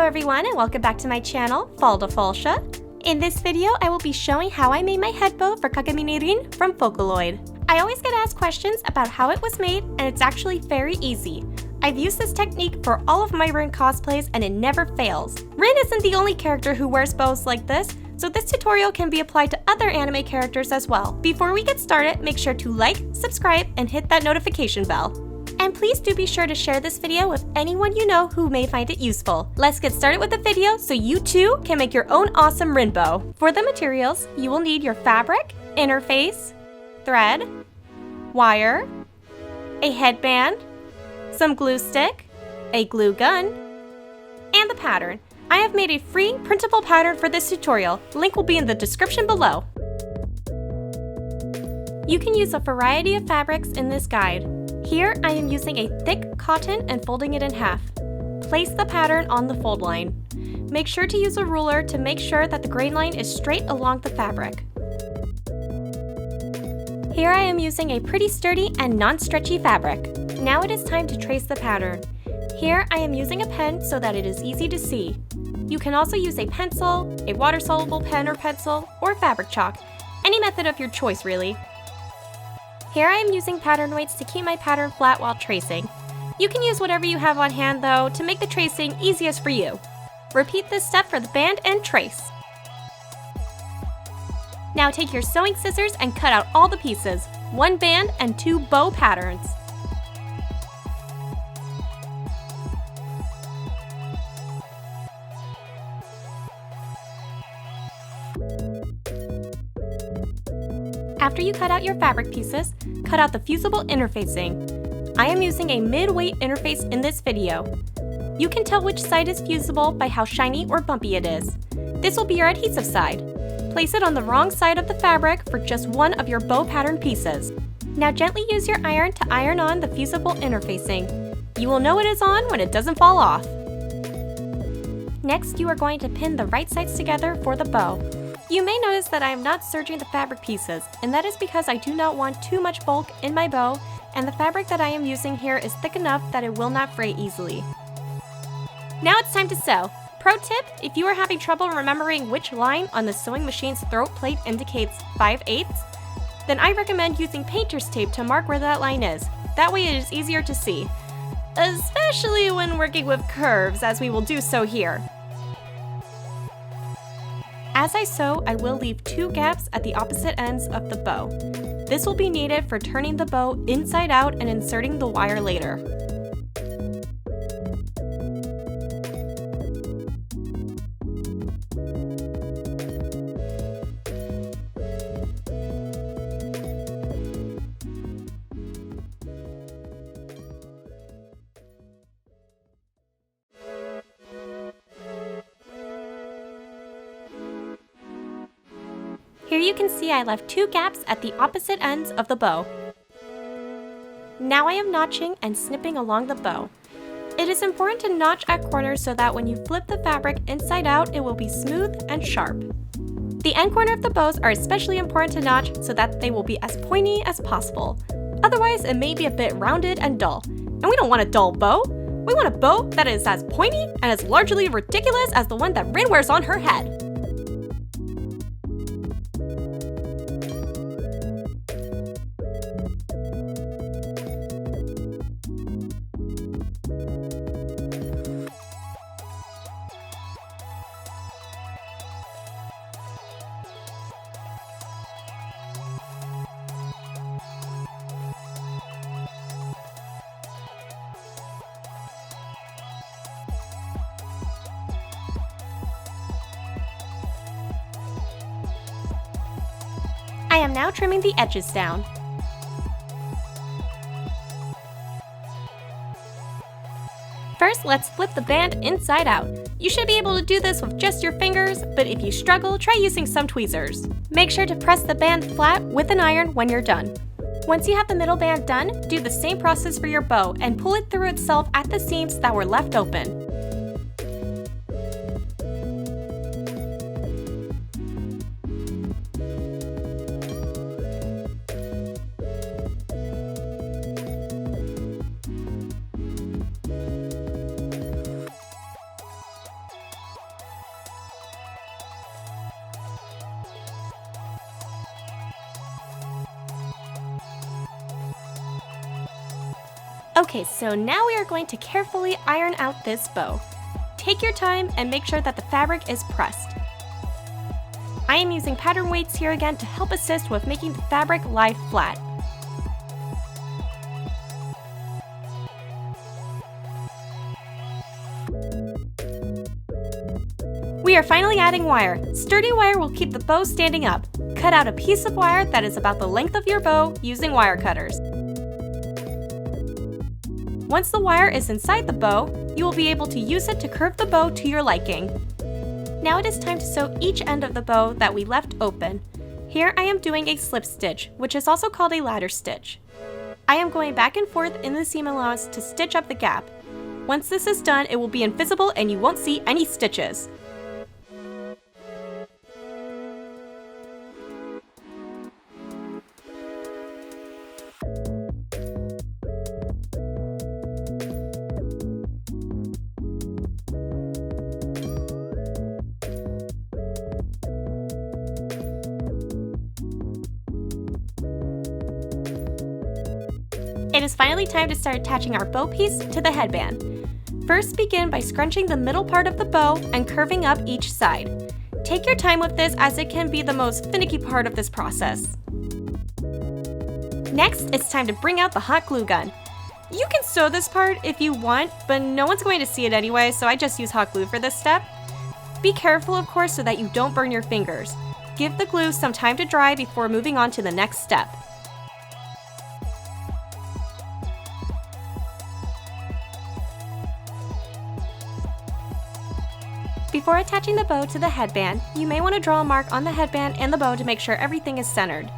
everyone, and welcome back to my channel, ValdaValsha. In this video, I will be showing how I made my head bow for Kagamine Rin from Vocaloid. I always get asked questions about how it was made, and it's actually very easy. I've used this technique for all of my Rin cosplays and it never fails. Rin isn't the only character who wears bows like this, so this tutorial can be applied to other anime characters as well. Before we get started, make sure to like, subscribe, and hit that notification bell. And please do be sure to share this video with anyone you know who may find it useful. Let's get started with the video so you too can make your own awesome Rin bow. For the materials, you will need your fabric, interface, thread, wire, a headband, some glue stick, a glue gun, and the pattern. I have made a free printable pattern for this tutorial. Link will be in the description below. You can use a variety of fabrics in this guide. Here, I am using a thick cotton and folding it in half. Place the pattern on the fold line. Make sure to use a ruler to make sure that the grain line is straight along the fabric. Here I am using a pretty sturdy and non-stretchy fabric. Now it is time to trace the pattern. Here I am using a pen so that it is easy to see. You can also use a pencil, a water-soluble pen or pencil, or fabric chalk. Any method of your choice, really. Here I am using pattern weights to keep my pattern flat while tracing. You can use whatever you have on hand though to make the tracing easiest for you. Repeat this step for the band and trace. Now take your sewing scissors and cut out all the pieces, one band and two bow patterns. After you cut out your fabric pieces, cut out the fusible interfacing. I am using a mid-weight interface in this video. You can tell which side is fusible by how shiny or bumpy it is. This will be your adhesive side. Place it on the wrong side of the fabric for just one of your bow pattern pieces. Now gently use your iron to iron on the fusible interfacing. You will know it is on when it doesn't fall off. Next, you are going to pin the right sides together for the bow. You may notice that I am not serging the fabric pieces, and that is because I do not want too much bulk in my bow, and the fabric that I am using here is thick enough that it will not fray easily. Now it's time to sew. Pro tip, if you are having trouble remembering which line on the sewing machine's throat plate indicates 5/8, then I recommend using painter's tape to mark where that line is. That way it is easier to see, especially when working with curves, as we will do so here. As I sew, I will leave two gaps at the opposite ends of the bow. This will be needed for turning the bow inside out and inserting the wire later. Here you can see I left two gaps at the opposite ends of the bow. Now I am notching and snipping along the bow. It is important to notch at corners so that when you flip the fabric inside out, it will be smooth and sharp. The end corner of the bows are especially important to notch so that they will be as pointy as possible. Otherwise, it may be a bit rounded and dull. And we don't want a dull bow. We want a bow that is as pointy and as largely ridiculous as the one that Rin wears on her head. I am now trimming the edges down. First, let's flip the band inside out. You should be able to do this with just your fingers, but if you struggle, try using some tweezers. Make sure to press the band flat with an iron when you're done. Once you have the middle band done, do the same process for your bow and pull it through itself at the seams that were left open. Okay, so now we are going to carefully iron out this bow. Take your time and make sure that the fabric is pressed. I am using pattern weights here again to help assist with making the fabric lie flat. We are finally adding wire. Sturdy wire will keep the bow standing up. Cut out a piece of wire that is about the length of your bow using wire cutters. Once the wire is inside the bow, you will be able to use it to curve the bow to your liking. Now it is time to sew each end of the bow that we left open. Here I am doing a slip stitch, which is also called a ladder stitch. I am going back and forth in the seam allowance to stitch up the gap. Once this is done, it will be invisible and you won't see any stitches. It is finally time to start attaching our bow piece to the headband. First, begin by scrunching the middle part of the bow and curving up each side. Take your time with this as it can be the most finicky part of this process. Next, it's time to bring out the hot glue gun. You can sew this part if you want, but no one's going to see it anyway, so I just use hot glue for this step. Be careful, of course, so that you don't burn your fingers. Give the glue some time to dry before moving on to the next step. Before attaching the bow to the headband, you may want to draw a mark on the headband and the bow to make sure everything is centered.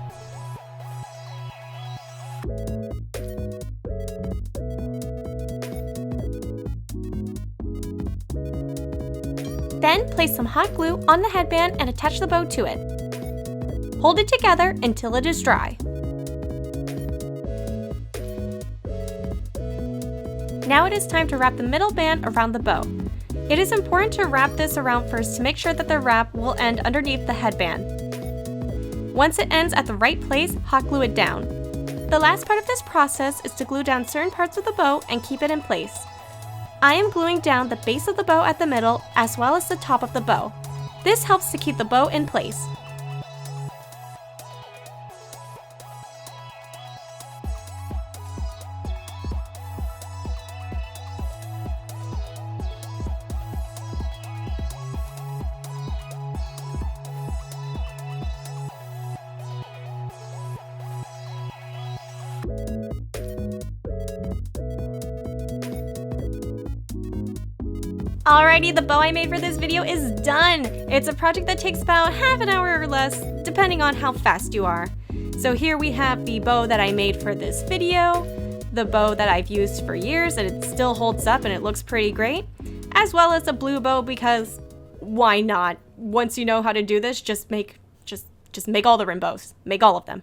Then place some hot glue on the headband and attach the bow to it. Hold it together until it is dry. Now it is time to wrap the middle band around the bow. It is important to wrap this around first to make sure that the wrap will end underneath the headband. Once it ends at the right place, hot glue it down. The last part of this process is to glue down certain parts of the bow and keep it in place. I am gluing down the base of the bow at the middle as well as the top of the bow. This helps to keep the bow in place. Alrighty, the bow I made for this video is done! It's a project that takes about half an hour or less, depending on how fast you are. So here we have the bow that I made for this video, the bow that I've used for years and it still holds up and it looks pretty great, as well as a blue bow because why not? Once you know how to do this, just make all the Rin bows. Make all of them.